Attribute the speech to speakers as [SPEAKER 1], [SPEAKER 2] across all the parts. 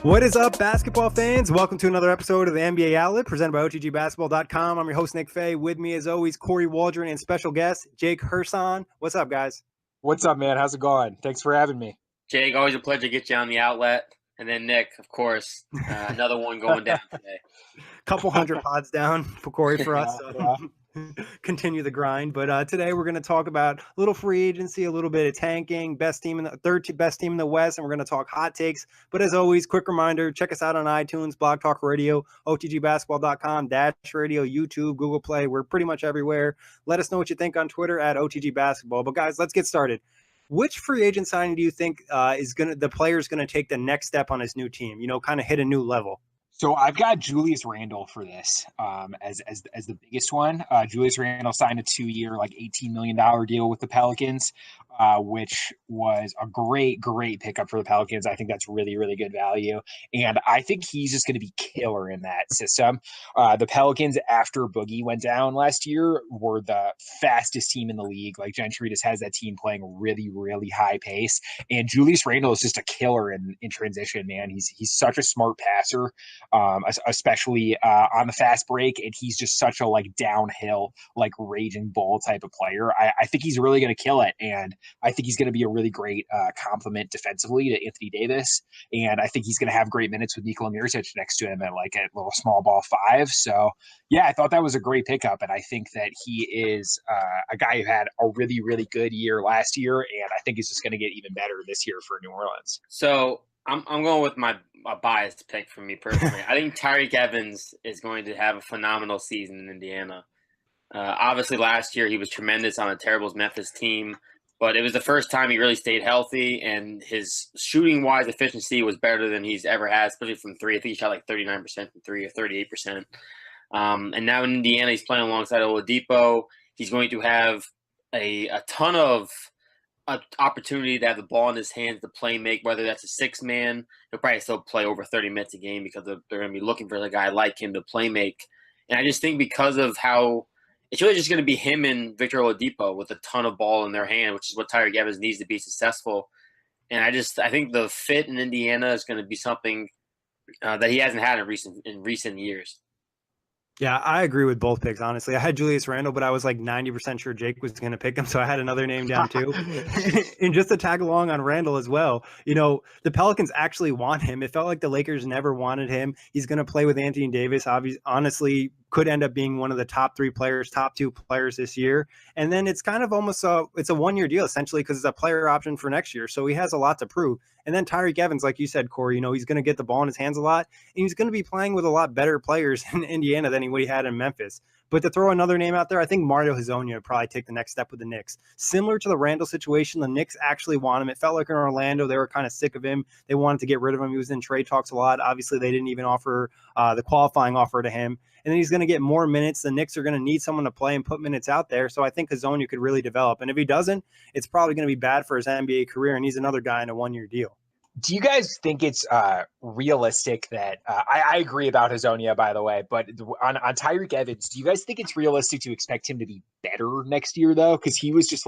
[SPEAKER 1] What is up, basketball fans? Welcome to another episode of the NBA Outlet presented by OTGBasketball.com. I'm your host, Nick Fay. With me, as always, Kory Waldron and special guest, Jacob Hirshon. What's up, guys?
[SPEAKER 2] What's up, man? How's it going? Thanks for having me.
[SPEAKER 3] Jake, always a pleasure to get you on the Outlet. And then Nick, of course, another one going down today.
[SPEAKER 1] Couple hundred pods down for Kory for us. Continue the grind. But today we're going to talk about a little free agency, a little bit of tanking, third best team in the West, and we're going to talk hot takes. But as always, quick reminder, check us out on iTunes, Blog Talk Radio, OTGBasketball.com, Dash Radio, YouTube, Google Play. We're pretty much everywhere. Let us know what you think on Twitter at OTGBasketball. But guys, let's get started. Which free agent signing do you think the player's going to take the next step on his new team? You know, kind of hit a new level.
[SPEAKER 2] So I've got Julius Randle for this as the biggest one. Julius Randle signed a 2-year, like $18 million deal with the Pelicans, which was a great pickup for the Pelicans. I think that's really, really good value. And I think he's just going to be killer in that system. The Pelicans, after Boogie went down last year, were the fastest team in the league. Like, Gentry just has that team playing really, really high pace. And Julius Randle is just a killer in transition, man. He's such a smart passer. Especially on the fast break, and he's just such a downhill, raging bull type of player. I think he's really going to kill it, and I think he's going to be a really great complement defensively to Anthony Davis, and I think he's going to have great minutes with Nikola Mirotic next to him at a little small ball 5. So yeah, I thought that was a great pickup, and I think that he is a guy who had a really, really good year last year, and I think he's just going to get even better this year for New Orleans.
[SPEAKER 3] So I'm going with a biased pick for me personally. I think Tyreke Evans is going to have a phenomenal season in Indiana. Obviously, last year he was tremendous on a terrible Memphis team, but it was the first time he really stayed healthy, and his shooting-wise efficiency was better than he's ever had, especially from 3. I think he shot 39% from 3 or 38%. And now in Indiana, he's playing alongside Oladipo. He's going to have a ton of opportunity to have the ball in his hands to play make, whether that's a 6-man. He'll probably still play over 30 minutes a game because they're going to be looking for a guy like him to play make. And I just think because of how it's really just going to be him and Victor Oladipo with a ton of ball in their hand, which is what Tyreke Evans needs to be successful. And I think the fit in Indiana is going to be something that he hasn't had in recent years.
[SPEAKER 1] Yeah, I agree with both picks, honestly. I had Julius Randle, but I was 90% sure Jake was going to pick him, so I had another name down too. And just to tag along on Randle as well, the Pelicans actually want him. It felt like the Lakers never wanted him. He's going to play with Anthony Davis, honestly, could end up being one of the top 2 players this year. And then it's kind of almost it's a 1-year deal, essentially, because it's a player option for next year. So he has a lot to prove. And then Tyreke Evans, like you said, Kory, he's going to get the ball in his hands a lot, and he's going to be playing with a lot better players in Indiana than he had in Memphis. But to throw another name out there, I think Mario Hezonja would probably take the next step with the Knicks. Similar to the Randle situation, the Knicks actually want him. It felt like in Orlando, they were kind of sick of him. They wanted to get rid of him. He was in trade talks a lot. Obviously, they didn't even offer the qualifying offer to him. And then he's going to get more minutes. The Knicks are going to need someone to play and put minutes out there. So I think Hezonja could really develop. And if he doesn't, it's probably going to be bad for his NBA career, and he's another guy in a 1-year deal.
[SPEAKER 2] Do you guys think it's realistic that I agree about Hezonja, by the way, but on Tyreke Evans, do you guys think it's realistic to expect him to be better next year, though? Because he was just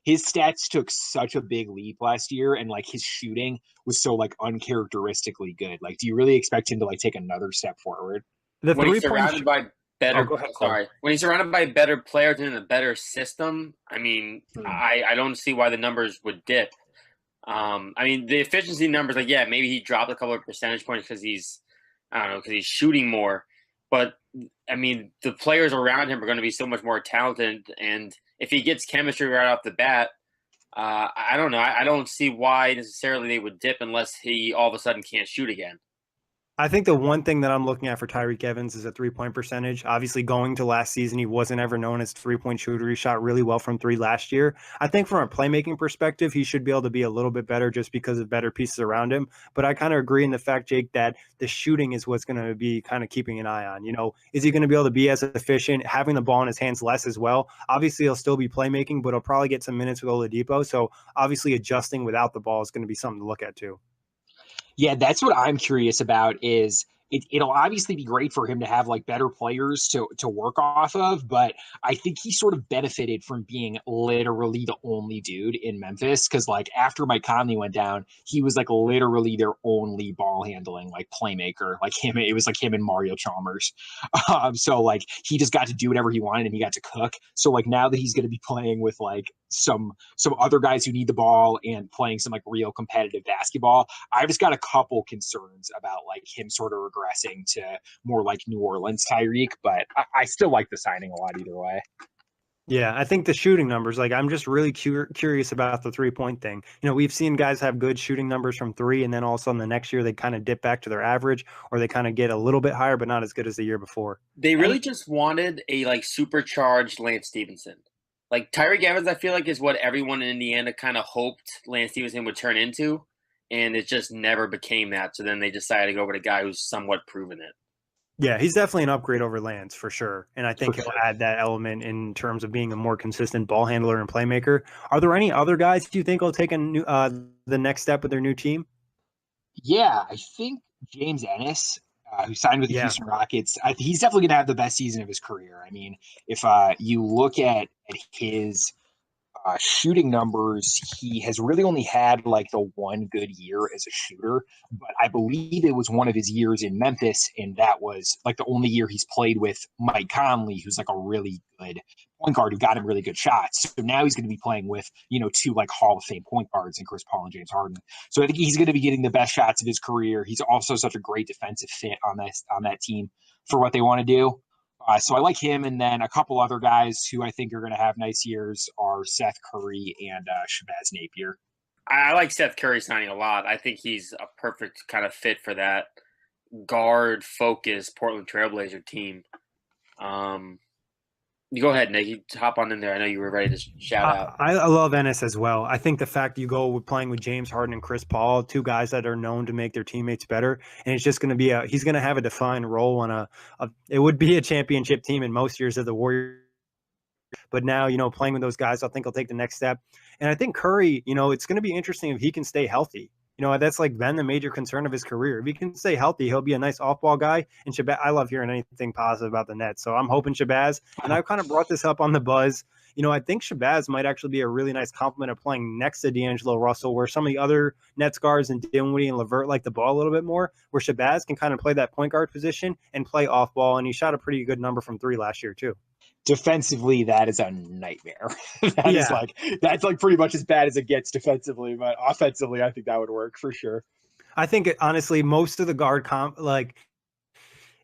[SPEAKER 2] his stats took such a big leap last year, and his shooting was so uncharacteristically good. Do you really expect him to take another step forward?
[SPEAKER 3] When he's surrounded by better players and in a better system, I don't see why the numbers would dip. The efficiency numbers, maybe he dropped a couple of percentage points because he's shooting more. But, the players around him are going to be so much more talented. And if he gets chemistry right off the bat, I don't know. I don't see why necessarily they would dip unless he all of a sudden can't shoot again.
[SPEAKER 1] I think the one thing that I'm looking at for Tyreke Evans is a 3-point percentage. Obviously, going to last season, he wasn't ever known as a 3-point shooter. He shot really well from 3 last year. I think from a playmaking perspective, he should be able to be a little bit better just because of better pieces around him. But I kind of agree in the fact, Jake, that the shooting is what's going to be kind of keeping an eye on. Is he going to be able to be as efficient, having the ball in his hands less as well? Obviously, he'll still be playmaking, but he'll probably get some minutes with Oladipo. So obviously, adjusting without the ball is going to be something to look at too.
[SPEAKER 2] Yeah, that's what I'm curious about is it'll obviously be great for him to have like better players to work off of, but I think he sort of benefited from being literally the only dude in Memphis, because like after Mike Conley went down, he was like literally their only ball handling like playmaker. Like him, it was like him and Mario Chalmers. So like he just got to do whatever he wanted and he got to cook. So like now that he's going to be playing with like some other guys who need the ball and playing some like real competitive basketball, I've just got a couple concerns about like him sort of regressing to more like New Orleans Tyreke, but I still like the signing a lot either way.
[SPEAKER 1] Yeah, I think the shooting numbers, like I'm just really curious about the 3-point thing. You know, we've seen guys have good shooting numbers from three, and then all of a sudden the next year they kind of dip back to their average, or they kind of get a little bit higher, but not as good as the year before.
[SPEAKER 3] They really just wanted a like supercharged Lance Stevenson. Like Tyreke Evans, I feel like is what everyone in Indiana kind of hoped Lance Stevenson would turn into, and it just never became that. So then they decided to go with a guy who's somewhat proven it.
[SPEAKER 1] Yeah, he's definitely an upgrade over Lance for sure. And I think he'll add that element in terms of being a more consistent ball handler and playmaker. Are there any other guys do you think will take the next step with their new team?
[SPEAKER 2] Yeah, I think James Ennis, who signed with the Houston Rockets, he's definitely going to have the best season of his career. I mean, if you look at his shooting numbers, he has really only had like the one good year as a shooter, but I believe it was one of his years in Memphis, and that was like the only year he's played with Mike Conley, who's like a really good point guard who got him really good shots. So now he's going to be playing with, you know, two like Hall of Fame point guards in Chris Paul and James Harden. So I think he's going to be getting the best shots of his career. He's also such a great defensive fit on that team for what they want to do. So I like him, and then a couple other guys who I think are going to have nice years are Seth Curry and Shabazz Napier.
[SPEAKER 3] I like Seth Curry signing a lot. I think he's a perfect kind of fit for that guard-focused Portland Trailblazer team. You go ahead, Nick. You hop on in there. I know you were ready to shout out.
[SPEAKER 1] I love Ennis as well. I think the fact you go with playing with James Harden and Chris Paul, two guys that are known to make their teammates better, and it's just going to be he's going to have a defined role on it would be a championship team in most years of the Warriors. But now, you know, playing with those guys, I think he'll take the next step. And I think Curry, you know, it's going to be interesting if he can stay healthy. You know, that's like been the major concern of his career. If he can stay healthy, he'll be a nice off-ball guy. And Shabazz, I love hearing anything positive about the Nets. So I'm hoping Shabazz, and I've kind of brought this up on the Buzz. You know, I think Shabazz might actually be a really nice complement of playing next to D'Angelo Russell, where some of the other Nets guards and Dinwiddie and LeVert like the ball a little bit more, where Shabazz can kind of play that point guard position and play off-ball. And he shot a pretty good number from three last year, too.
[SPEAKER 2] Defensively, that is a nightmare. That's like pretty much as bad as it gets defensively, but offensively, I think that would work for sure.
[SPEAKER 1] I think honestly, most of the guard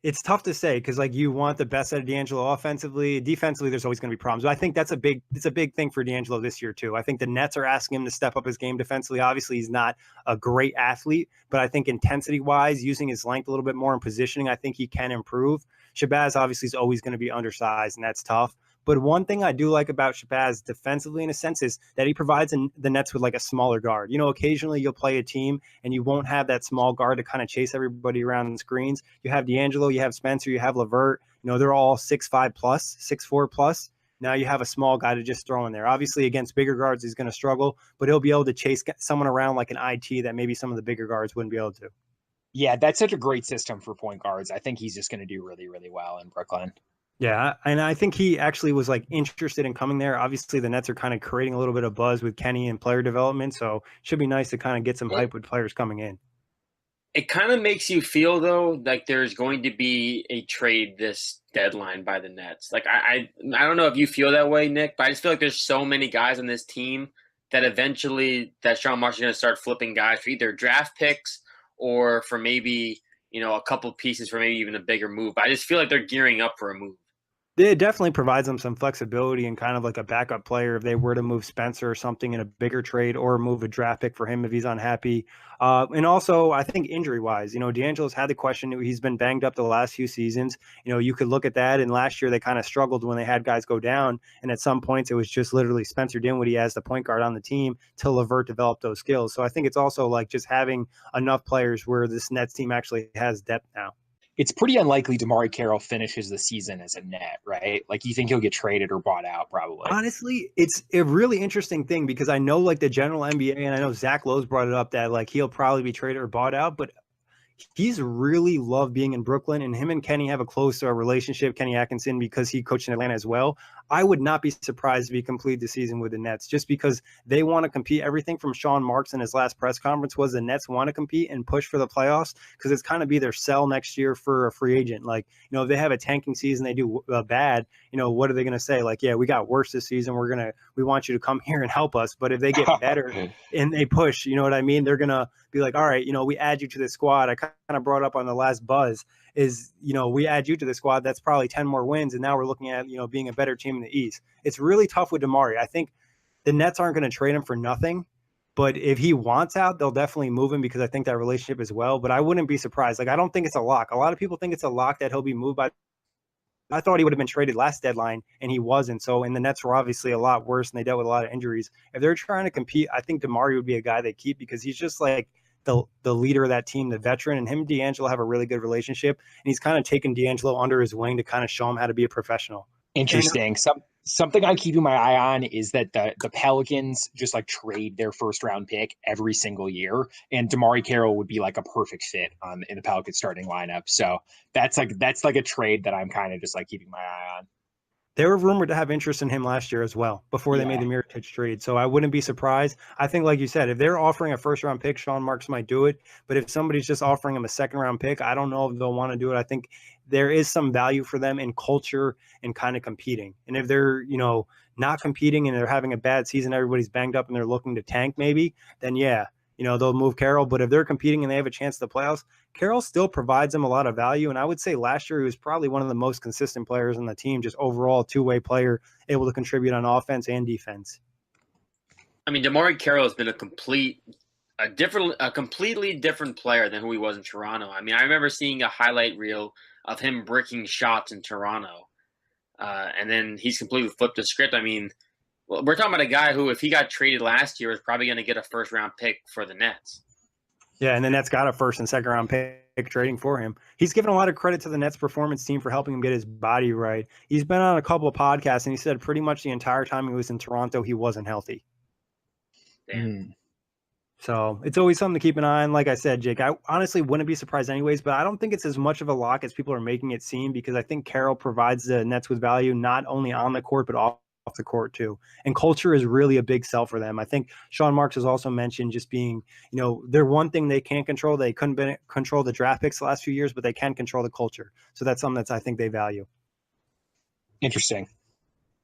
[SPEAKER 1] it's tough to say because like you want the best out of D'Angelo offensively. Defensively, there's always going to be problems. But I think it's a big thing for D'Angelo this year too. I think the Nets are asking him to step up his game defensively. Obviously, he's not a great athlete, but I think intensity-wise, using his length a little bit more in positioning, I think he can improve. Shabazz obviously is always going to be undersized, and that's tough. But one thing I do like about Shabazz defensively, in a sense, is that he provides the Nets with like a smaller guard. You know, occasionally you'll play a team and you won't have that small guard to kind of chase everybody around the screens. You have D'Angelo, you have Spencer, you have LeVert. You know, they're all 6'5 plus, 6'4 plus. Now you have a small guy to just throw in there. Obviously, against bigger guards, he's going to struggle, but he'll be able to chase someone around like an IT that maybe some of the bigger guards wouldn't be able to.
[SPEAKER 2] Yeah, that's such a great system for point guards. I think he's just going to do really, really well in Brooklyn.
[SPEAKER 1] Yeah, and I think he actually was like interested in coming there. Obviously, the Nets are kind of creating a little bit of buzz with Kenny and player development, so it should be nice to kind of get some hype with players coming in.
[SPEAKER 3] It kind of makes you feel, though, like there's going to be a trade this deadline by the Nets. Like, I don't know if you feel that way, Nick, but I just feel like there's so many guys on this team that eventually that Sean Marshall's going to start flipping guys for either draft picks or for maybe, you know, a couple pieces for maybe even a bigger move. But I just feel like they're gearing up for a move.
[SPEAKER 1] It definitely provides them some flexibility and kind of like a backup player if they were to move Spencer or something in a bigger trade or move a draft pick for him if he's unhappy. And also, I think injury-wise, you know, D'Angelo's had the question. He's been banged up the last few seasons. You know, you could look at that. And last year they kind of struggled when they had guys go down. And at some points it was just literally Spencer Dinwiddie as the point guard on the team till LeVert developed those skills. So I think it's also like just having enough players where this Nets team actually has depth now.
[SPEAKER 2] It's pretty unlikely DeMarre Carroll finishes the season as a Net, right? Like, you think he'll get traded or bought out probably?
[SPEAKER 1] Honestly, it's a really interesting thing because I know like the general NBA, and I know Zach Lowe's brought it up that like he'll probably be traded or bought out, but he's really loved being in Brooklyn, and him and Kenny have a close relationship, Kenny Atkinson, because he coached in Atlanta as well. I would not be surprised if he completed the season with the Nets, just because they want to compete. Everything from Sean Marks in his last press conference was the Nets want to compete and push for the playoffs, because it's kind of be their sell next year for a free agent. Like, if they have a tanking season, they do bad, what are they going to say? Like, yeah, we got worse this season. We want you to come here and help us. But if they get better and they push, you know what I mean? They're going to be like, all right, we add you to the squad. I kind of brought up on the last buzz is, we add you to the squad. That's probably 10 more wins. And now we're looking at, being a better team in the East. It's really tough with DeMarre. I think the Nets aren't going to trade him for nothing, but if he wants out, they'll definitely move him, because I think that relationship as well. But I wouldn't be surprised. Like, I don't think it's a lock. A lot of people think it's a lock that he'll be moved by. I thought he would have been traded last deadline, and he wasn't. So, and the Nets were obviously a lot worse, and they dealt with a lot of injuries. If they're trying to compete, I think DeMarre would be a guy they keep, because he's just like the leader of that team, the veteran, and him and D'Angelo have a really good relationship. And he's kind of taken D'Angelo under his wing to kind of show him how to be a professional.
[SPEAKER 2] Interesting. Something I'm keeping my eye on is that the Pelicans just like trade their first round pick every single year, and DeMarre Carroll would be like a perfect fit in the Pelicans starting lineup. So that's like a trade that I'm kind of just like keeping my eye on.
[SPEAKER 1] They were rumored to have interest in him last year as well, before they made the Mirotić trade. So I wouldn't be surprised. I think, like you said, if they're offering a first-round pick, Sean Marks might do it. But if somebody's just offering him a second-round pick, I don't know if they'll want to do it. I think there is some value for them in culture and kind of competing. And if they're, not competing and they're having a bad season, everybody's banged up and they're looking to tank maybe, then they'll move Carroll. But if they're competing and they have a chance at the playoffs, Carroll still provides them a lot of value. And I would say last year he was probably one of the most consistent players on the team, just overall two-way player, able to contribute on offense and defense.
[SPEAKER 3] I mean, DeMarre Carroll has been a completely different player than who he was in Toronto. I mean, I remember seeing a highlight reel of him bricking shots in Toronto. And then he's completely flipped the script. I mean, we're talking about a guy who, if he got traded last year, was probably going to get a first-round pick for the Nets.
[SPEAKER 1] Yeah, and the Nets got a first and second-round pick trading for him. He's given a lot of credit to the Nets performance team for helping him get his body right. He's been on a couple of podcasts, and he said pretty much the entire time he was in Toronto, he wasn't healthy.
[SPEAKER 3] Damn.
[SPEAKER 1] So it's always something to keep an eye on. Like I said, Jake, I honestly wouldn't be surprised anyways, but I don't think it's as much of a lock as people are making it seem, because I think Carroll provides the Nets with value, not only on the court, but off the court too. And culture is really a big sell for them. I think Sean Marks has also mentioned just being, they're one thing they can't control. They couldn't control the draft picks the last few years, but they can control the culture. So that's something I think they value.
[SPEAKER 2] Interesting.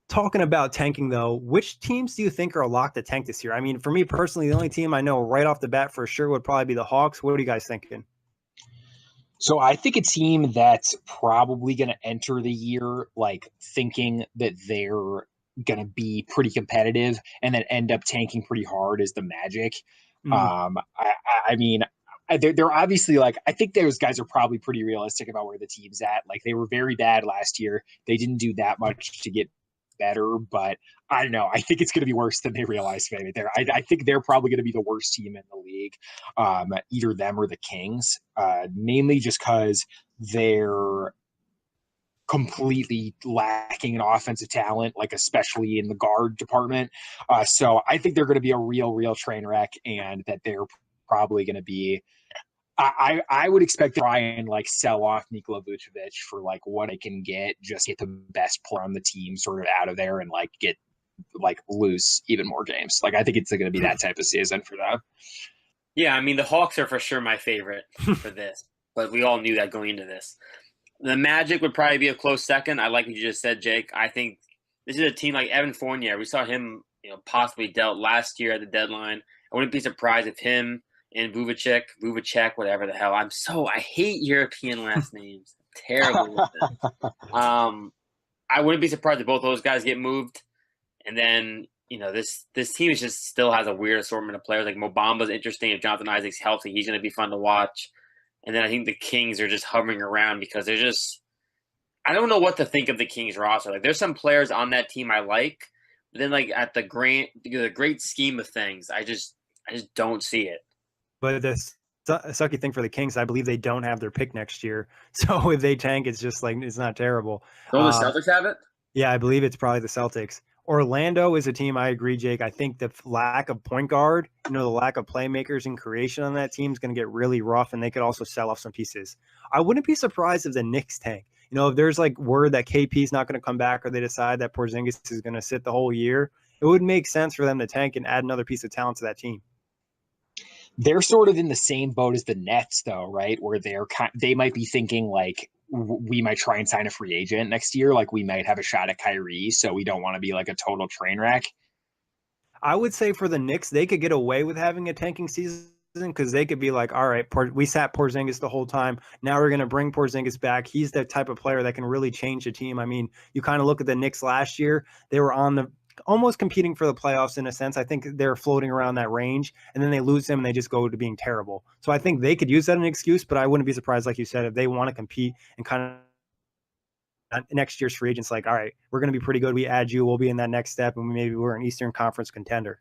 [SPEAKER 1] Talking about tanking, though, which teams do you think are a lock to tank this year? I mean, for me personally, the only team I know right off the bat for sure would probably be the Hawks. What are you guys thinking?
[SPEAKER 2] So I think a team that's probably going to enter the year like thinking that they're going to be pretty competitive and then end up tanking pretty hard is the Magic. I mean, they're obviously like, I think those guys are probably pretty realistic about where the team's at. Like, they were very bad last year. They didn't do that much to get better, but I don't know. I think it's going to be worse than they realize. Maybe I think they're probably going to be the worst team in the league, either them or the Kings, mainly just because they're completely lacking in offensive talent, like especially in the guard department. So I think they're going to be a real train wreck, and that they're probably going to be. I would expect to try and like sell off Nikola Vucevic for like what I can just get the best player on the team sort of out of there and like get like lose even more games. Like, I think it's going to be that type of season for them.
[SPEAKER 3] Yeah, I mean, the Hawks are for sure my favorite for this, but we all knew that going into this. The Magic would probably be a close second. I like what you just said, Jake. I think this is a team like Evan Fournier. We saw him, possibly dealt last year at the deadline. I wouldn't be surprised if him and Vuvacek, whatever the hell. I hate European last names. I'm terrible with it. I wouldn't be surprised if both those guys get moved. And then, this team just still has a weird assortment of players. Like, Mo Bamba's interesting. If Jonathan Isaac's healthy, he's going to be fun to watch. And then I think the Kings are just hovering around because they're just – I don't know what to think of the Kings roster. Like, there's some players on that team I like, but then, like, at the great scheme of things, I just don't see it.
[SPEAKER 1] But the sucky thing for the Kings, I believe they don't have their pick next year. So if they tank, it's just like, it's not terrible.
[SPEAKER 3] Don't the Celtics have it?
[SPEAKER 1] Yeah, I believe it's probably the Celtics. Orlando is a team, I agree, Jake. I think the lack of point guard, the lack of playmakers and creation on that team is going to get really rough, and they could also sell off some pieces. I wouldn't be surprised if the Knicks tank. If there's like word that KP is not going to come back or they decide that Porzingis is going to sit the whole year, it would make sense for them to tank and add another piece of talent to that team.
[SPEAKER 2] They're sort of in the same boat as the Nets, though, right? Where they might be thinking like we might try and sign a free agent next year. Like we might have a shot at Kyrie, so we don't want to be like a total train wreck.
[SPEAKER 1] I would say for the Knicks, they could get away with having a tanking season because they could be like, all right, we sat Porzingis the whole time. Now we're going to bring Porzingis back. He's the type of player that can really change the team. I mean, you kind of look at the Knicks last year. They were on the almost competing for the playoffs in a sense. I think they're floating around that range, and then they lose him and they just go to being terrible. So I think they could use that as an excuse, but I wouldn't be surprised, like you said, if they want to compete and kind of next year's free agents, like, all right, we're going to be pretty good. We add you, we'll be in that next step, and maybe we're an Eastern Conference contender.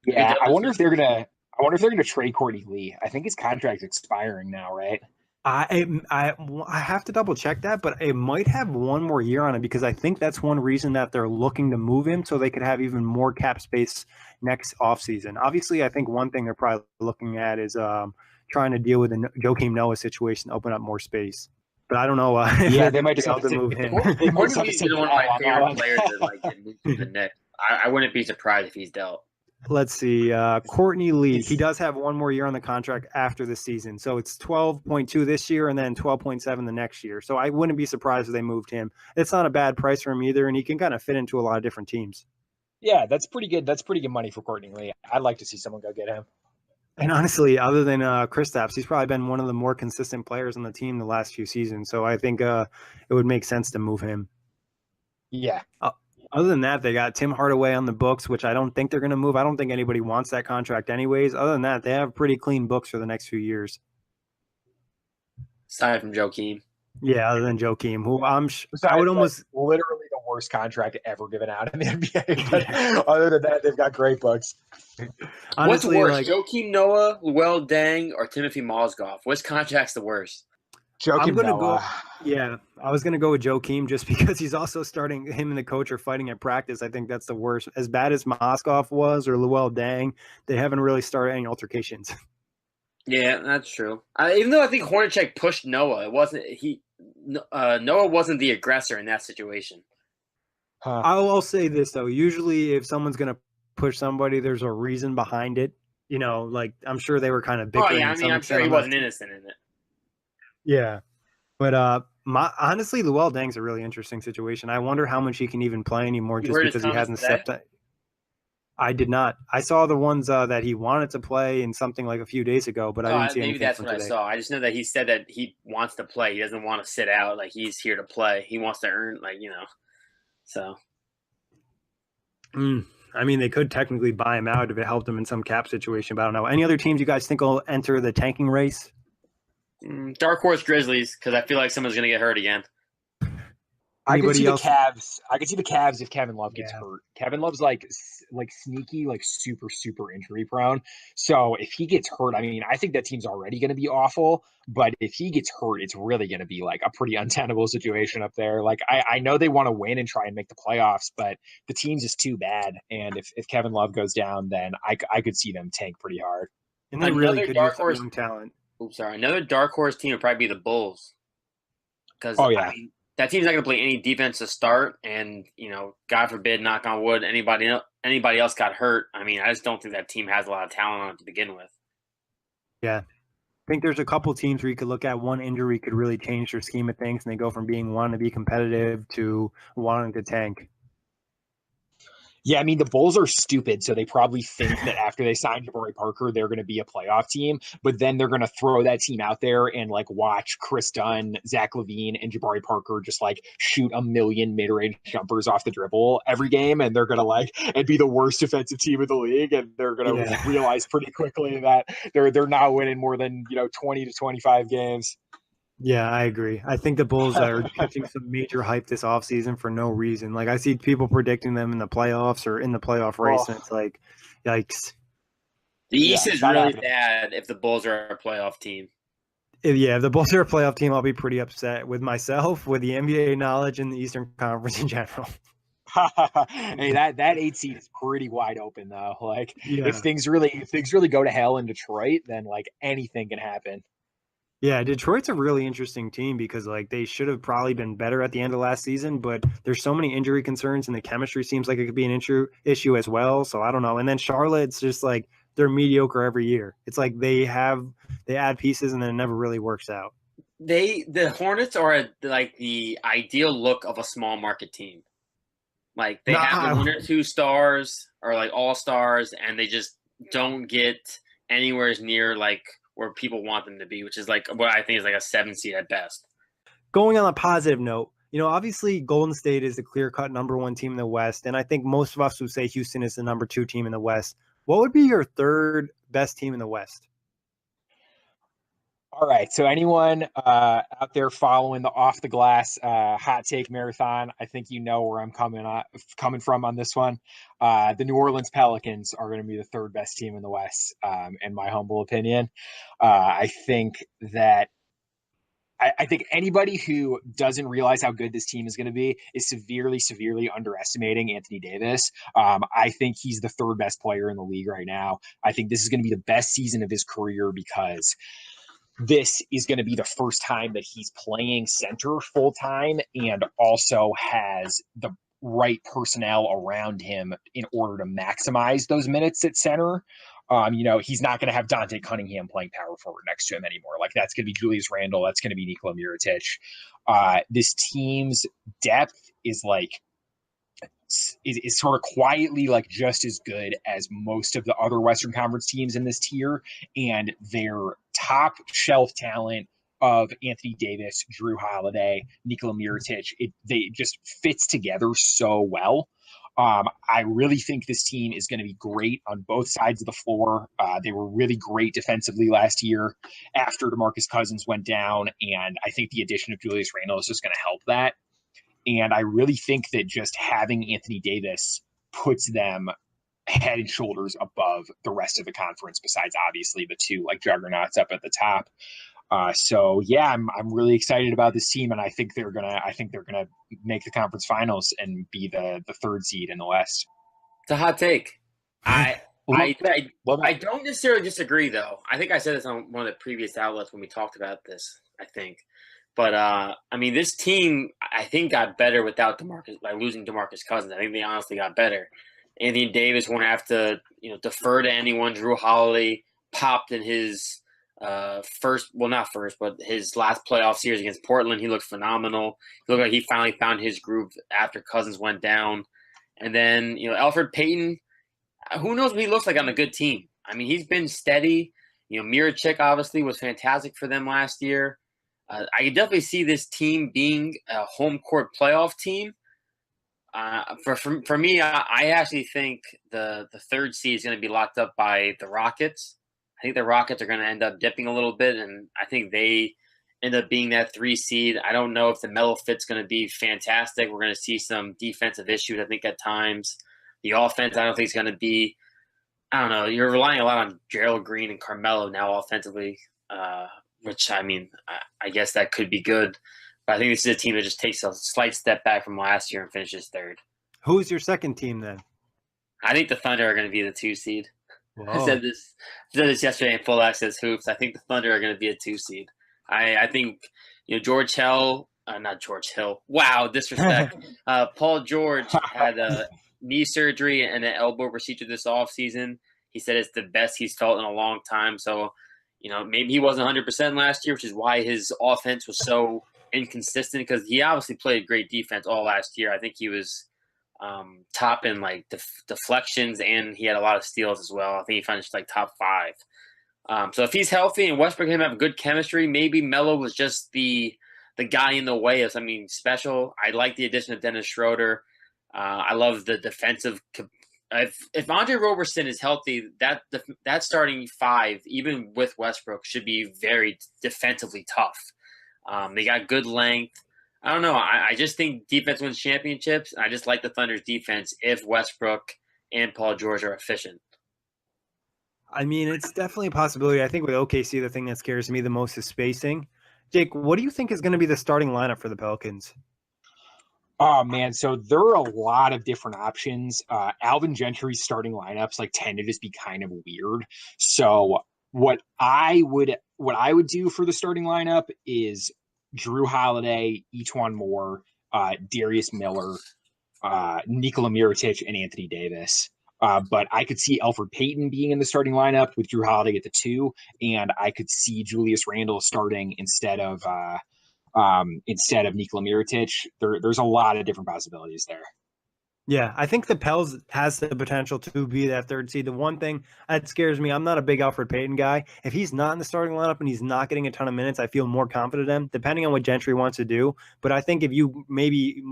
[SPEAKER 2] Yeah, I wonder if they're gonna trade Courtney Lee. I think his contract's expiring now, right?
[SPEAKER 1] I have to double check that, but it might have one more year on it because I think that's one reason that they're looking to move him so they could have even more cap space next offseason. Obviously, I think one thing they're probably looking at is trying to deal with the Joakim Noah situation, open up more space. But I don't know.
[SPEAKER 2] Yeah, they might just have to
[SPEAKER 3] move him. He's one of my favorite players that like get moved to the Knicks. I wouldn't be surprised if he's dealt.
[SPEAKER 1] Let's see. Courtney Lee, he does have one more year on the contract after the season. So it's 12.2 this year and then 12.7 the next year. So I wouldn't be surprised if they moved him. It's not a bad price for him either, and he can kind of fit into a lot of different teams.
[SPEAKER 2] Yeah, that's pretty good. That's pretty good money for Courtney Lee. I'd like to see someone go get him.
[SPEAKER 1] And honestly, other than Kristaps, he's probably been one of the more consistent players on the team the last few seasons. So I think it would make sense to move him.
[SPEAKER 2] Yeah.
[SPEAKER 1] Other than that, they got Tim Hardaway on the books, which I don't think they're going to move. I don't think anybody wants that contract anyways. Other than that, they have pretty clean books for the next few years.
[SPEAKER 3] Aside from Joakim.
[SPEAKER 1] Yeah, other than Joakim, who
[SPEAKER 2] I would almost literally the worst contract ever given out in the NBA. But other than that, they've got great books.
[SPEAKER 3] Honestly, what's worse, Joakim Noah, Luol Deng, or Timothy Mozgov? Which contract's the worst?
[SPEAKER 1] I'm going to go. Yeah, I was going to go with Joakim just because he's also starting. Him and the coach are fighting at practice. I think that's the worst. As bad as Mozgov was or Luol Deng, they haven't really started any altercations.
[SPEAKER 3] Yeah, that's true. Even though I think Hornacek pushed Noah, Noah wasn't the aggressor in that situation.
[SPEAKER 1] I'll say this though. Usually, if someone's going to push somebody, there's a reason behind it. Like I'm sure they were kind of bickering.
[SPEAKER 3] Oh yeah, I'm sure he wasn't innocent in it.
[SPEAKER 1] Yeah, but honestly, Luol Deng's a really interesting situation. I wonder how much he can even play anymore just because he hasn't stepped. I did not. I saw the ones that he wanted to play in something like a few days ago, but I didn't see anything.
[SPEAKER 3] Maybe that's what I saw. I just know that he said that he wants to play. He doesn't want to sit out. Like he's here to play. He wants to earn. So.
[SPEAKER 1] I mean, they could technically buy him out if it helped him in some cap situation, but I don't know. Any other teams you guys think will enter the tanking race?
[SPEAKER 3] Dark Horse Grizzlies, because I feel like someone's going to get hurt again.
[SPEAKER 2] I could see the Cavs if Kevin Love gets hurt. Kevin Love's like sneaky, like super, super injury prone. So if he gets hurt, I mean, I think that team's already going to be awful. But if he gets hurt, it's really going to be like a pretty untenable situation up there. Like I know they want to win and try and make the playoffs, but the team's just too bad. And if Kevin Love goes down, then I could see them tank pretty hard.
[SPEAKER 1] And they really could use some young talent.
[SPEAKER 3] Oops, sorry. Another dark horse team would probably be the Bulls. Because that team's not going to play any defense to start, and God forbid, knock on wood, anybody else got hurt. I mean, I just don't think that team has a lot of talent on it to begin with.
[SPEAKER 1] Yeah, I think there's a couple teams where you could look at one injury could really change their scheme of things, and they go from wanting to be competitive to wanting to tank.
[SPEAKER 2] Yeah, I mean, the Bulls are stupid, so they probably think that after they sign Jabari Parker, they're going to be a playoff team, but then they're going to throw that team out there and, watch Chris Dunn, Zach LaVine, and Jabari Parker just, shoot a million mid-range jumpers off the dribble every game, and they're going to, and be the worst defensive team in the league, and they're going to realize pretty quickly that they're not winning more than, 20 to 25 games.
[SPEAKER 1] Yeah, I agree. I think the Bulls are catching some major hype this offseason for no reason. I see people predicting them in the playoffs or in the playoff race, and it's like, yikes.
[SPEAKER 3] The East is really bad if the Bulls are a playoff team.
[SPEAKER 1] If the Bulls are a playoff team, I'll be pretty upset with myself, with the NBA knowledge, and the Eastern Conference in general.
[SPEAKER 2] Hey, that 8 seed is pretty wide open though. Like
[SPEAKER 1] Yeah.
[SPEAKER 2] if things really go to hell in Detroit, then like anything can happen.
[SPEAKER 1] Yeah, Detroit's a really interesting team because like they should have probably been better at the end of last season, but there's so many injury concerns and the chemistry seems like it could be an issue as well. So I don't know. And then Charlotte's just like they're mediocre every year. It's like they add pieces and then it never really works out.
[SPEAKER 3] The Hornets are like the ideal look of a small market team. Like they have one or two stars or like all stars, and they just don't get anywhere near like where people want them to be, which is like what I think is like a 7 seed at best.
[SPEAKER 1] Going on a positive note, obviously Golden State is the clear-cut number 1 team in the West, and I think most of us would say Houston is the number 2 team in the West. What would be your third best team in the West?
[SPEAKER 2] All right. So anyone out there following the Off the Glass hot take marathon, I think you know where I'm coming from on this one. The New Orleans Pelicans are going to be the third best team in the West, in my humble opinion. I think that I think anybody who doesn't realize how good this team is going to be is severely, severely underestimating Anthony Davis. I think he's the third best player in the league right now. I think this is going to be the best season of his career because this is going to be the first time that he's playing center full time and also has the right personnel around him in order to maximize those minutes at center. He's not going to have Dante Cunningham playing power forward next to him anymore. Like that's going to be Julius Randle. That's going to be Nikola Mirotic. This team's depth is sort of quietly like just as good as most of the other Western Conference teams in this tier, and their top shelf talent of Anthony Davis, Drew Holiday, Nikola Mirotic, they just fits together so well. I really think this team is going to be great on both sides of the floor. They were really great defensively last year after DeMarcus Cousins went down, and I think the addition of Julius Randle is just going to help that. And I really think that just having Anthony Davis puts them head and shoulders above the rest of the conference, besides obviously the two like juggernauts up at the top. So yeah, I'm really excited about this team, and I think they're gonna make the conference finals and be the third seed in the West.
[SPEAKER 3] It's a hot take. I don't necessarily disagree though. I think I said this on one of the previous outlets when we talked about this, I think. But this team I think got better without losing DeMarcus Cousins. I think they honestly got better. Anthony Davis won't have to, defer to anyone. Drew Holiday popped in his his last playoff series against Portland. He looked phenomenal. He looked like he finally found his groove after Cousins went down. And then, Elfrid Payton, who knows what he looks like on a good team. I mean, he's been steady. Mirotic obviously was fantastic for them last year. I could definitely see this team being a home court playoff team. For me, I actually think the third seed is going to be locked up by the Rockets. I think the Rockets are going to end up dipping a little bit, and I think they end up being that 3 seed. I don't know if the Melo fit's going to be fantastic. We're going to see some defensive issues, I think, at times. The offense, I don't think it's going to be – I don't know. You're relying a lot on Gerald Green and Carmelo now offensively, which, I guess that could be good. But I think this is a team that just takes a slight step back from last year and finishes third.
[SPEAKER 1] Who's your second team then?
[SPEAKER 3] I think the Thunder are going to be the 2 seed.
[SPEAKER 1] Whoa.
[SPEAKER 3] I said this yesterday in Full Access Hoops. I think the Thunder are going to be a 2 seed. I think George Hill, not George Hill. Wow, disrespect. Paul George had a knee surgery and an elbow procedure this offseason. He said it's the best he's felt in a long time. So, maybe he wasn't 100% last year, which is why his offense was so inconsistent, because he obviously played great defense all last year. I think he was top in deflections, and he had a lot of steals as well. I think he finished top 5. So if he's healthy and Westbrook and him have good chemistry, maybe Melo was just the guy in the way of something special. I like the addition of Dennis Schroeder. I love the defensive. If Andre Roberson is healthy, that starting 5, even with Westbrook, should be very defensively tough. They got good length. I don't know. I just think defense wins championships. I just like the Thunder's defense if Westbrook and Paul George are efficient.
[SPEAKER 1] It's definitely a possibility. I think with OKC, the thing that scares me the most is spacing. Jake, what do you think is going to be the starting lineup for the Pelicans?
[SPEAKER 2] Oh man, so there are a lot of different options. Alvin Gentry's starting lineups like tend to just be kind of weird. So what I would do for the starting lineup is Drew Holiday, Etuan Moore, Darius Miller, Nikola Mirotic, and Anthony Davis. But I could see Elfrid Payton being in the starting lineup with Drew Holiday at the 2, and I could see Julius Randle starting instead of Nikola Mirotic. There's a lot of different possibilities there.
[SPEAKER 1] Yeah, I think the Pels has the potential to be that third seed. The one thing that scares me, I'm not a big Elfrid Payton guy. If he's not in the starting lineup and he's not getting a ton of minutes, I feel more confident in him, depending on what Gentry wants to do. But I think if you maybe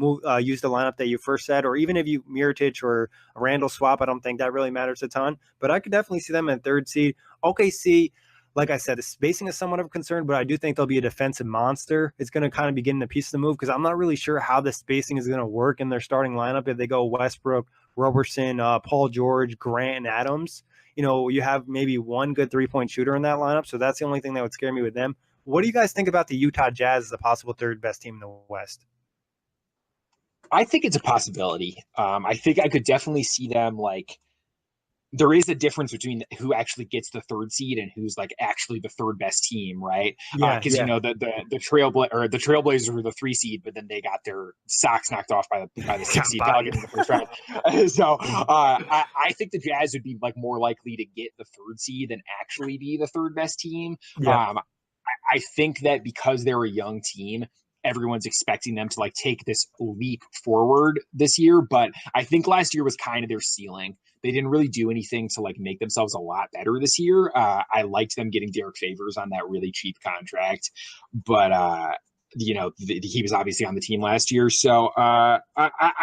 [SPEAKER 1] use the lineup that you first said, or even if you Mirotic or a Randall swap, I don't think that really matters a ton. But I could definitely see them in third seed. OKC, like I said, the spacing is somewhat of a concern, but I do think they'll be a defensive monster. It's going to kind of be getting a piece of the move because I'm not really sure how the spacing is going to work in their starting lineup if they go Westbrook, Robertson, Paul George, Grant, and Adams. You have maybe one good three-point shooter in that lineup, so that's the only thing that would scare me with them. What do you guys think about the Utah Jazz as a possible third best team in the West?
[SPEAKER 2] I think it's a possibility. I think I could definitely see them there is a difference between who actually gets the third seed and who's actually the third best team, right?
[SPEAKER 1] Yeah,
[SPEAKER 2] Because the Trailblazers were the 3 seed, but then they got their socks knocked off by the 6 seed Pelicans in the first round. So I think the Jazz would be more likely to get the third seed than actually be the third best team.
[SPEAKER 1] Yeah.
[SPEAKER 2] I think that because they're a young team, everyone's expecting them to take this leap forward this year, but I think last year was kind of their ceiling. They didn't really do anything to make themselves a lot better this year. I liked them getting Derek Favors on that really cheap contract, but he was obviously on the team last year. So I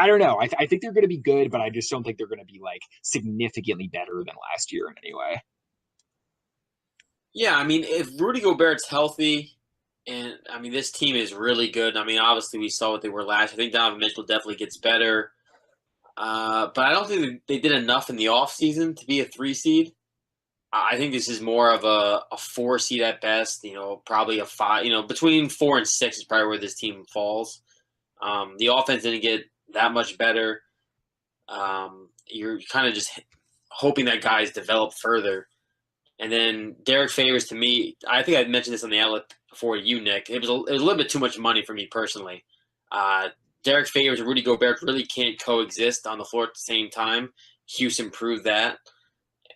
[SPEAKER 2] don't know. I think they're going to be good, but I just don't think they're going to be significantly better than last year in any way.
[SPEAKER 3] Yeah, I mean, if Rudy Gobert's healthy, and I mean, this team is really good. I mean, obviously we saw what they were last. I think Donovan Mitchell definitely gets better. But I don't think they did enough in the offseason to be a 3 seed. I think this is more of a 4 seed at best, probably a 5, between 4 and 6 is probably where this team falls. The offense didn't get that much better. You're kind of just hoping that guys develop further. And then Derek Favors, to me, I think I mentioned this on the outlet before you, Nick. It was a little bit too much money for me personally. Derek Favors and Rudy Gobert really can't coexist on the floor at the same time. Houston proved that.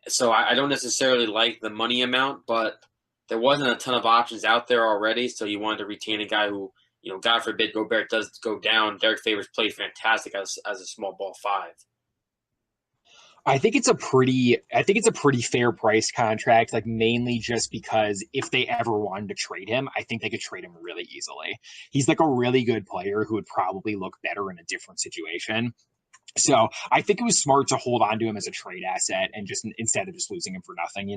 [SPEAKER 3] So I don't necessarily like the money amount, but there wasn't a ton of options out there already. So you wanted to retain a guy who, God forbid Gobert does go down. Derek Favors played fantastic as a small ball 5.
[SPEAKER 2] I think it's a pretty fair price contract, mainly just because if they ever wanted to trade him, I think they could trade him really easily. He's a really good player who would probably look better in a different situation. So I think it was smart to hold on to him as a trade asset and just instead of just losing him for nothing,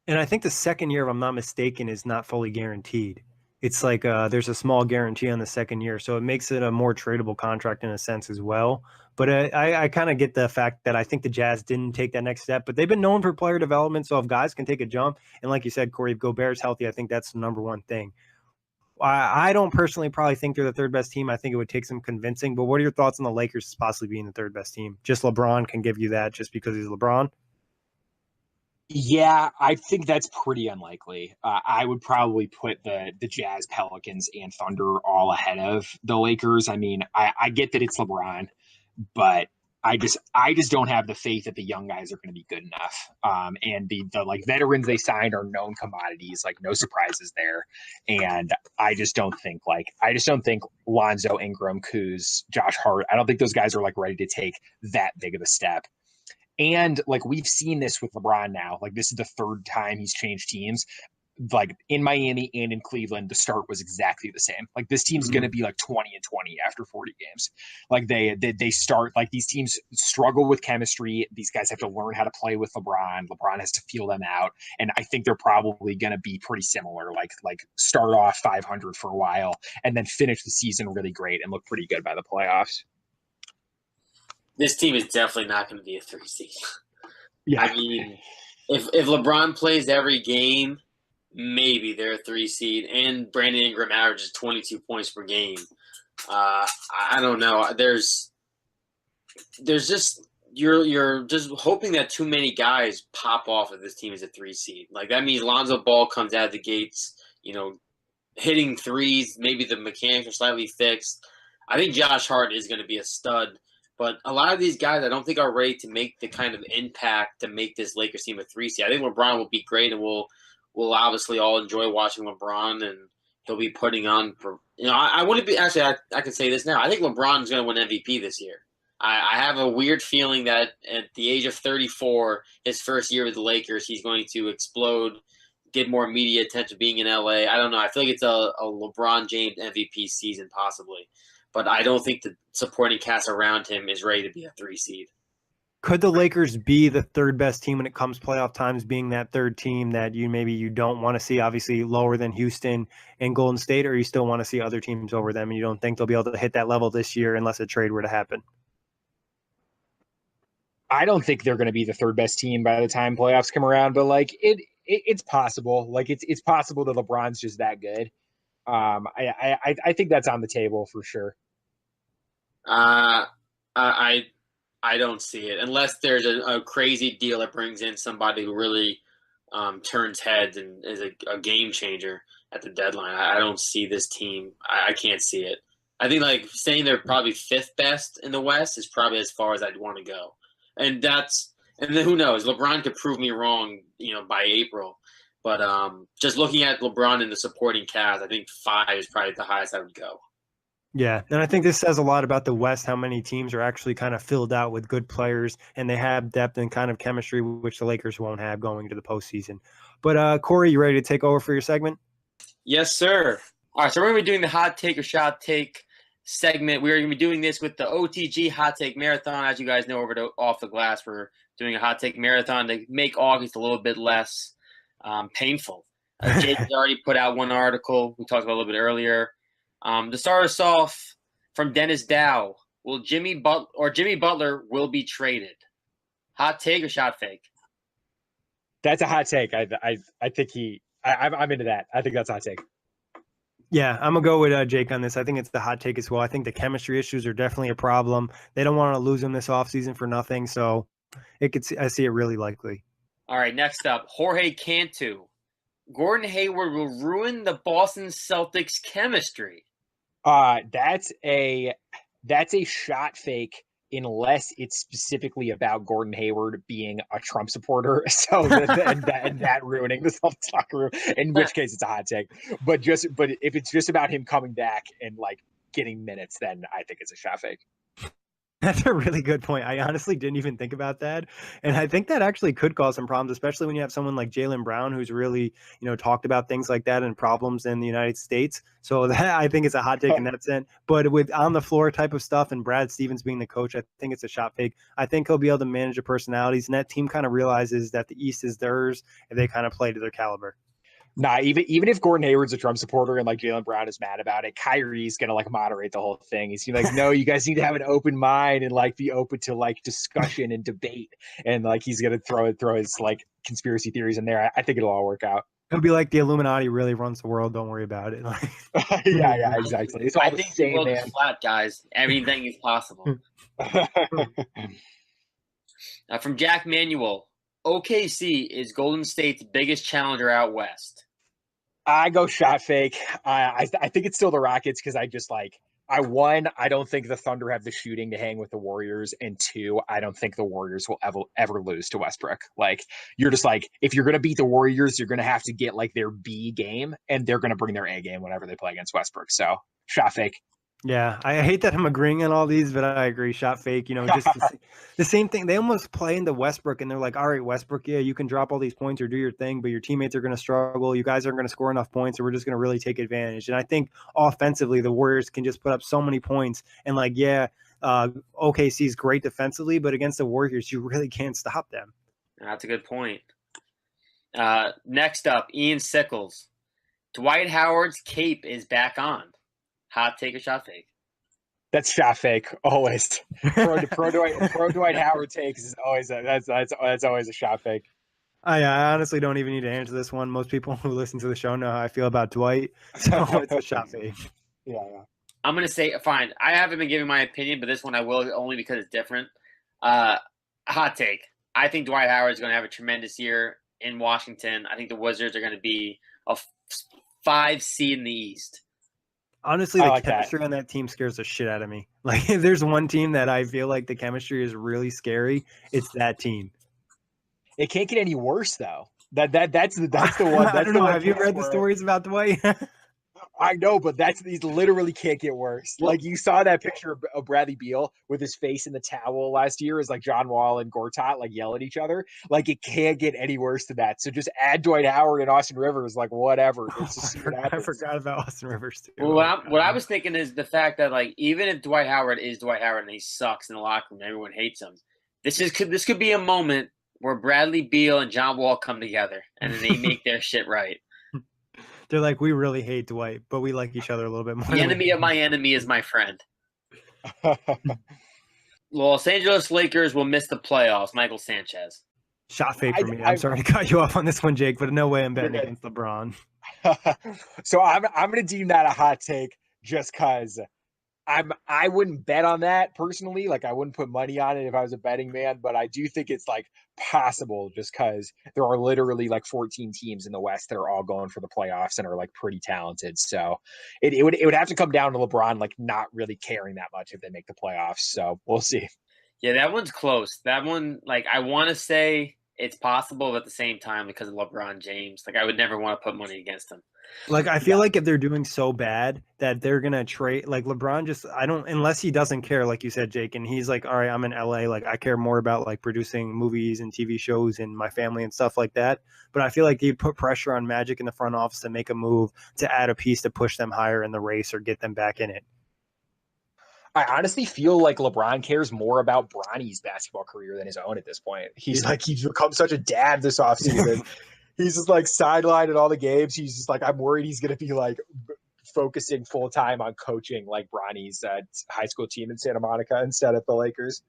[SPEAKER 1] And I think the second year, if I'm not mistaken, is not fully guaranteed. It's there's a small guarantee on the second year, so it makes it a more tradable contract in a sense as well. But I kind of get the fact that I think the Jazz didn't take that next step, but they've been known for player development. So if guys can take a jump, and like you said, Kory, if Gobert's healthy, I think that's the number one thing. I don't personally probably think they're the third best team. I think it would take some convincing. But what are your thoughts on the Lakers possibly being the third best team? Just LeBron can give you that just because he's LeBron?
[SPEAKER 2] Yeah, I think that's pretty unlikely. I would probably put the Jazz, Pelicans, and Thunder all ahead of the Lakers. I mean, I get that it's LeBron, but I just don't have the faith that the young guys are going to be good enough. And the veterans they signed are known commodities, no surprises there. And I just don't think Lonzo, Ingram, Kuz, Josh Hart. I don't think those guys are ready to take that big of a step. And we've seen this with LeBron now. This is the third time he's changed teams. In Miami and in Cleveland, the start was exactly the same. This team's going to be 20-20 after 40 games. They start these teams struggle with chemistry. These guys have to learn how to play with LeBron. LeBron has to feel them out, and I think they're probably going to be pretty similar. Start off 500 for a while and then finish the season really great and look pretty good by the playoffs.
[SPEAKER 3] This team is definitely not going to be a 3 seed.
[SPEAKER 2] Yeah.
[SPEAKER 3] I mean, if LeBron plays every game, maybe they're a 3 seed, and Brandon Ingram averages 22 points per game. I don't know. There's just you're just hoping that too many guys pop off if this team is a 3 seed. Like that means Lonzo Ball comes out of the gates, hitting threes. Maybe the mechanics are slightly fixed. I think Josh Hart is going to be a stud, but a lot of these guys I don't think are ready to make the kind of impact to make this Lakers team a 3 seed. I think LeBron will be great, and we'll obviously all enjoy watching LeBron, and he'll be putting on. I wouldn't be actually. I can say this now. I think LeBron's going to win MVP this year. I have a weird feeling that at the age of 34, his first year with the Lakers, he's going to explode, get more media attention being in LA. I don't know. I feel like it's a LeBron James MVP season possibly, but I don't think the supporting cast around him is ready to be a 3 seed.
[SPEAKER 1] Could the Lakers be the third best team when it comes playoff times, being that third team that you don't want to see, obviously lower than Houston and Golden State, or you still want to see other teams over them and you don't think they'll be able to hit that level this year unless a trade were to happen?
[SPEAKER 2] I don't think they're going to be the third best team by the time playoffs come around, but like it's possible. Like it's possible that LeBron's just that good. I think that's on the table for sure.
[SPEAKER 3] I don't see it unless there's a crazy deal that brings in somebody who really turns heads and is a game changer at the deadline. I don't see this team. I can't see it. I think like saying they're probably 5th best in the West is probably as far as I'd want to go. And then who knows? LeBron could prove me wrong, by April. But just looking at LeBron in the supporting cast, I think 5 is probably the highest I would go.
[SPEAKER 1] Yeah, and I think this says a lot about the West, how many teams are actually kind of filled out with good players, and they have depth and kind of chemistry, which the Lakers won't have going into the postseason. But Kory, you ready to take over for your segment?
[SPEAKER 3] Yes, sir. All right, so we're going to be doing the hot take or shot take segment. We're going to be doing this with the OTG Hot Take Marathon. As you guys know, over to Off the Glass, we're doing a hot take marathon to make August a little bit less painful. Jake has already put out one article we talked about a little bit earlier. To start us off, from Dennis Dow, Jimmy Butler will be traded? Hot take or shot fake?
[SPEAKER 2] That's a hot take. I think I'm into that. I think that's a hot take.
[SPEAKER 1] Yeah, I'm going to go with Jake on this. I think it's the hot take as well. I think the chemistry issues are definitely a problem. They don't want to lose him this offseason for nothing, so I see it really likely.
[SPEAKER 3] All right, next up, Jorge Cantu. Gordon Hayward will ruin the Boston Celtics chemistry.
[SPEAKER 2] That's a shot fake unless it's specifically about Gordon Hayward being a Trump supporter. So that ruining the Celtics locker room, in which case it's a hot take. But if it's just about him coming back and like getting minutes, then I think it's a shot fake.
[SPEAKER 1] That's a really good point. I honestly didn't even think about that. And I think that actually could cause some problems, especially when you have someone like Jaylen Brown, who's really, talked about things like that and problems in the United States. So that I think it's a hot take in that sense. But with on the floor type of stuff and Brad Stevens being the coach, I think it's a shot fake. I think he'll be able to manage the personalities, and that team kind of realizes that the East is theirs and they kind of play to their caliber.
[SPEAKER 2] Nah, even if Gordon Hayward's a Trump supporter and like Jaylen Brown is mad about it, Kyrie's gonna like moderate the whole thing. He's like, no, you guys need to have an open mind and like be open to like discussion and debate. And like he's gonna throw his like conspiracy theories in there. I think it'll all work out.
[SPEAKER 1] It'll be like the Illuminati really runs the world. Don't worry about it.
[SPEAKER 2] yeah, exactly. It's all
[SPEAKER 3] I
[SPEAKER 2] the
[SPEAKER 3] think
[SPEAKER 2] same,
[SPEAKER 3] the world
[SPEAKER 2] man.
[SPEAKER 3] is flat, guys. Everything is possible. From Jack Manuel, OKC is Golden State's biggest challenger out west.
[SPEAKER 2] I go shot fake. I think it's still the Rockets because I don't think the Thunder have the shooting to hang with the Warriors, and 2, I don't think the Warriors will ever lose to Westbrook. Like, you're just like, if you're gonna beat the Warriors, you're gonna have to get like their B game, and they're gonna bring their A game whenever they play against Westbrook. So shot fake.
[SPEAKER 1] Yeah, I hate that I'm agreeing on all these, but I agree. Shot fake, just the same thing. They almost play into Westbrook, and they're like, all right, Westbrook, yeah, you can drop all these points or do your thing, but your teammates are going to struggle. You guys aren't going to score enough points, or we're just going to really take advantage. And I think offensively, the Warriors can just put up so many points. And OKC is great defensively, but against the Warriors, you really can't stop them.
[SPEAKER 3] That's a good point. Next up, Ian Sickles. Dwight Howard's cape is back on. Hot take or shot fake?
[SPEAKER 2] That's shot fake always. Pro Dwight Howard takes is always that's always a shot fake.
[SPEAKER 1] I honestly don't even need to answer this one. Most people who listen to the show know how I feel about Dwight, so it's a shot fake.
[SPEAKER 2] Yeah.
[SPEAKER 3] I'm going to say, fine. I haven't been giving my opinion, but this one I will only because it's different. Hot take. I think Dwight Howard is going to have a tremendous year in Washington. I think the Wizards are going to be a 5 seed in the East.
[SPEAKER 1] Honestly, the chemistry on that team scares the shit out of me. Like, if there's one team that I feel like the chemistry is really scary, it's that team.
[SPEAKER 2] It can't get any worse, though. That's the one.
[SPEAKER 1] I don't know. Have you read the stories about Dwight?
[SPEAKER 2] I know, but these literally can't get worse. Like, you saw that picture of Bradley Beal with his face in the towel last year as like John Wall and Gortat like yell at each other. Like, it can't get any worse than that. So just add Dwight Howard and Austin Rivers, like whatever. It's just
[SPEAKER 1] I forgot about Austin Rivers too.
[SPEAKER 3] Well, what I was thinking is the fact that like even if Dwight Howard is Dwight Howard and he sucks in the locker room, everyone hates him. This could be a moment where Bradley Beal and John Wall come together and then they make their shit right.
[SPEAKER 1] They're like, we really hate Dwight, but we like each other a little bit more.
[SPEAKER 3] The enemy of my enemy is my friend. Los Angeles Lakers will miss the playoffs. Michael Sanchez.
[SPEAKER 1] Shot fake for me. I'm sorry to cut you off on this one, Jake, but no way I'm betting against LeBron.
[SPEAKER 2] So I'm going to deem that a hot take just because I wouldn't bet on that personally. Like, I wouldn't put money on it if I was a betting man, but I do think it's like possible just because there are literally like 14 teams in the West that are all going for the playoffs and are like pretty talented. So it would have to come down to LeBron like not really caring that much if they make the playoffs. So we'll see.
[SPEAKER 3] Yeah, that one's close. That one, like, I want to say it's possible, but at the same time, because of LeBron James, like, I would never want to put money against him.
[SPEAKER 1] Like, I feel like if they're doing so bad that they're going to trade, like, LeBron just, unless he doesn't care, like you said, Jake, and he's like, all right, I'm in LA. Like, I care more about, like, producing movies and TV shows and my family and stuff like that. But I feel like they'd put pressure on Magic in the front office to make a move to add a piece to push them higher in the race or get them back in it.
[SPEAKER 2] I honestly feel like LeBron cares more about Bronny's basketball career than his own at this point. He's become such a dad this offseason. He's just like sidelined at all the games. He's just like, I'm worried he's going to be like focusing full time on coaching like Bronny's high school team in Santa Monica instead of the Lakers.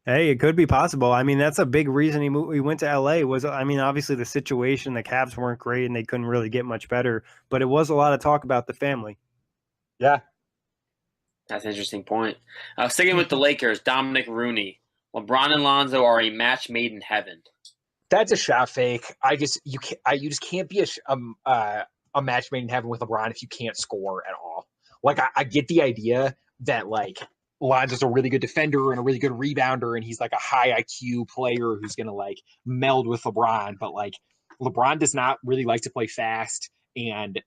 [SPEAKER 1] Hey, it could be possible. I mean, that's a big reason he went to LA was, I mean, obviously the situation, the Cavs weren't great and they couldn't really get much better, but it was a lot of talk about the family.
[SPEAKER 2] Yeah.
[SPEAKER 3] That's an interesting point. Sticking with the Lakers, Dominic Rooney. LeBron and Lonzo are a match made in heaven.
[SPEAKER 2] That's a shot fake. You just can't be a match made in heaven with LeBron if you can't score at all. Like, I get the idea that like Lonzo's a really good defender and a really good rebounder, and he's like a high IQ player who's gonna like meld with LeBron. But like LeBron does not really like to play fast, and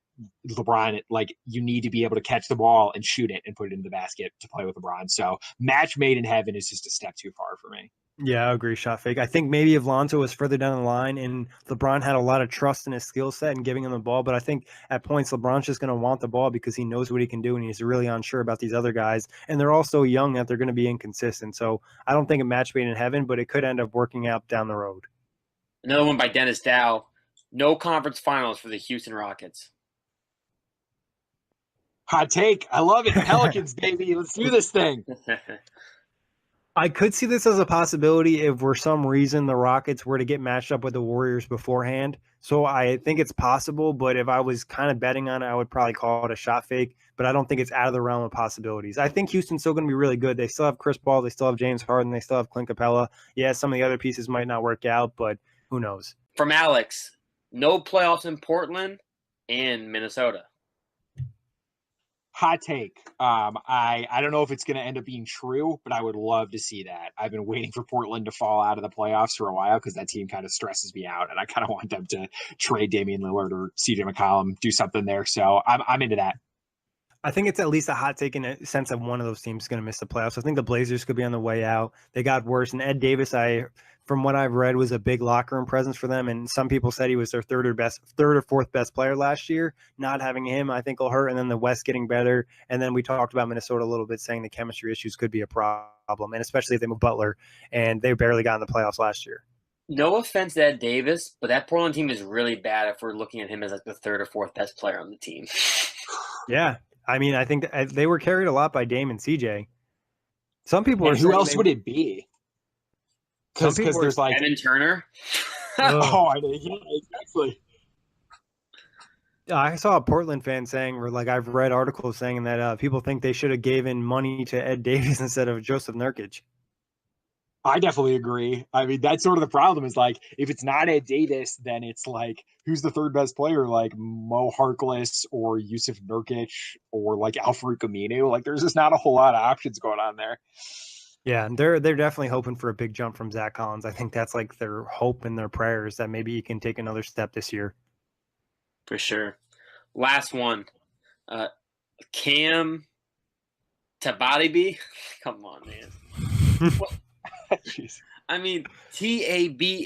[SPEAKER 2] LeBron, like, you need to be able to catch the ball and shoot it and put it into the basket to play with LeBron. So match made in heaven is just a step too far for me.
[SPEAKER 1] Yeah, I agree, shot fake. I think maybe if Lonzo was further down the line and LeBron had a lot of trust in his skill set and giving him the ball, but I think at points LeBron's just going to want the ball because he knows what he can do and he's really unsure about these other guys. And they're all so young that they're going to be inconsistent. So I don't think a match made in heaven, but it could end up working out down the road.
[SPEAKER 3] Another one by Dennis Dow. No conference finals for the Houston Rockets.
[SPEAKER 2] Hot take. I love it. Pelicans, baby. Let's do this thing.
[SPEAKER 1] I could see this as a possibility if for some reason the Rockets were to get matched up with the Warriors beforehand. So I think it's possible, but if I was kind of betting on it, I would probably call it a shot fake, but I don't think it's out of the realm of possibilities. I think Houston's still going to be really good. They still have Chris Paul. They still have James Harden. They still have Clint Capella. Yeah, some of the other pieces might not work out, but who knows?
[SPEAKER 3] From Alex, no playoffs in Portland and Minnesota.
[SPEAKER 2] Hot take. I don't know if it's going to end up being true, but I would love to see that. I've been waiting for Portland to fall out of the playoffs for a while because that team kind of stresses me out, and I kind of want them to trade Damian Lillard or CJ McCollum, do something there. So I'm into that.
[SPEAKER 1] I think it's at least a hot take in a sense of one of those teams is going to miss the playoffs. I think the Blazers could be on the way out. They got worse, and Ed Davis, from what I've read, was a big locker room presence for them, and some people said he was their third or fourth best player last year. Not having him, I think, will hurt, and then the West getting better. And then we talked about Minnesota a little bit, saying the chemistry issues could be a problem, and especially if they move Butler, and they barely got in the playoffs last year.
[SPEAKER 3] No offense to Ed Davis, but that Portland team is really bad if we're looking at him as like the third or fourth best player on the team.
[SPEAKER 1] Yeah. I mean, I think they were carried a lot by Dame and CJ. Some people
[SPEAKER 2] who else would it be? Because there's like
[SPEAKER 3] Evan Turner.
[SPEAKER 2] Oh, I know. Yeah, exactly.
[SPEAKER 1] I saw a Portland fan saying, or like I've read articles saying that people think they should have given money to Ed Davis instead of Joseph Nurkic.
[SPEAKER 2] I definitely agree. I mean, that's sort of the problem is like, if it's not Ed Davis, then it's like, who's the third best player? Like Mo Harkless or Yusuf Nurkic or like Al-Farouq Aminu. Like, there's just not a whole lot of options going on there.
[SPEAKER 1] Yeah, and they're definitely hoping for a big jump from Zach Collins. I think that's like their hope and their prayers that maybe he can take another step this year.
[SPEAKER 3] For sure. Last one. Cam Tabatabai. Come on, man.
[SPEAKER 2] Jeez.
[SPEAKER 3] I mean, Tabatabaie.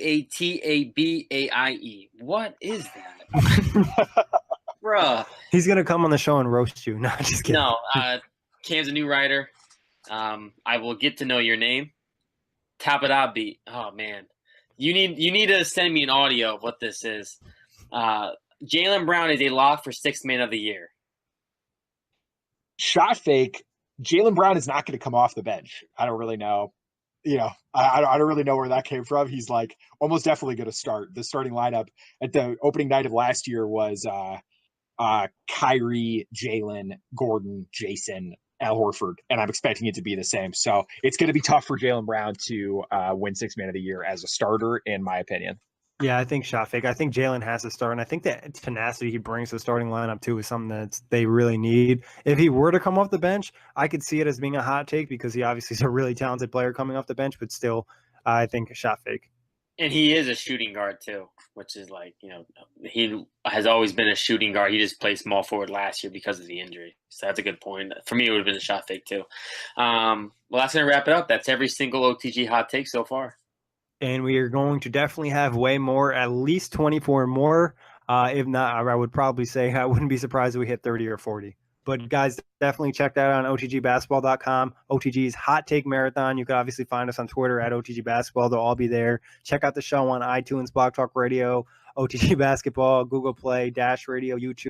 [SPEAKER 3] What is that? Bruh.
[SPEAKER 1] He's going to come on the show and roast you. No, just kidding.
[SPEAKER 3] No, Cam's a new writer. I will get to know your name. Tabatabai. Oh, man. You need to send me an audio of what this is. Jaylen Brown is a lock for sixth man of the year.
[SPEAKER 2] Shot fake. Jaylen Brown is not going to come off the bench. I don't really know. I don't really know where that came from. He's like almost definitely going to start. The starting lineup at the opening night of last year was Kyrie, Jalen, Gordon, Jason, Al Horford, and I'm expecting it to be the same. So it's going to be tough for Jaylen Brown to win sixth man of the year as a starter, in my opinion.
[SPEAKER 1] Yeah, I think shot fake. I think Jalen has to start, and I think that tenacity he brings to the starting lineup too is something that they really need. If he were to come off the bench, I could see it as being a hot take because he obviously is a really talented player coming off the bench, but still, I think a shot fake.
[SPEAKER 3] And he is a shooting guard too, which is like, he has always been a shooting guard. He just played small forward last year because of the injury. So that's a good point. For me, it would have been a shot fake too. Well, that's going to wrap it up. That's every single OTG hot take so far.
[SPEAKER 1] And we are going to definitely have way more, at least 24 more. If not, I would probably say I wouldn't be surprised if we hit 30 or 40. But guys, definitely check that out on OTGbasketball.com. OTG's Hot Take Marathon. You can obviously find us on Twitter at OTG Basketball. They'll all be there. Check out the show on iTunes, Blog Talk Radio, OTG Basketball, Google Play, Dash Radio, YouTube.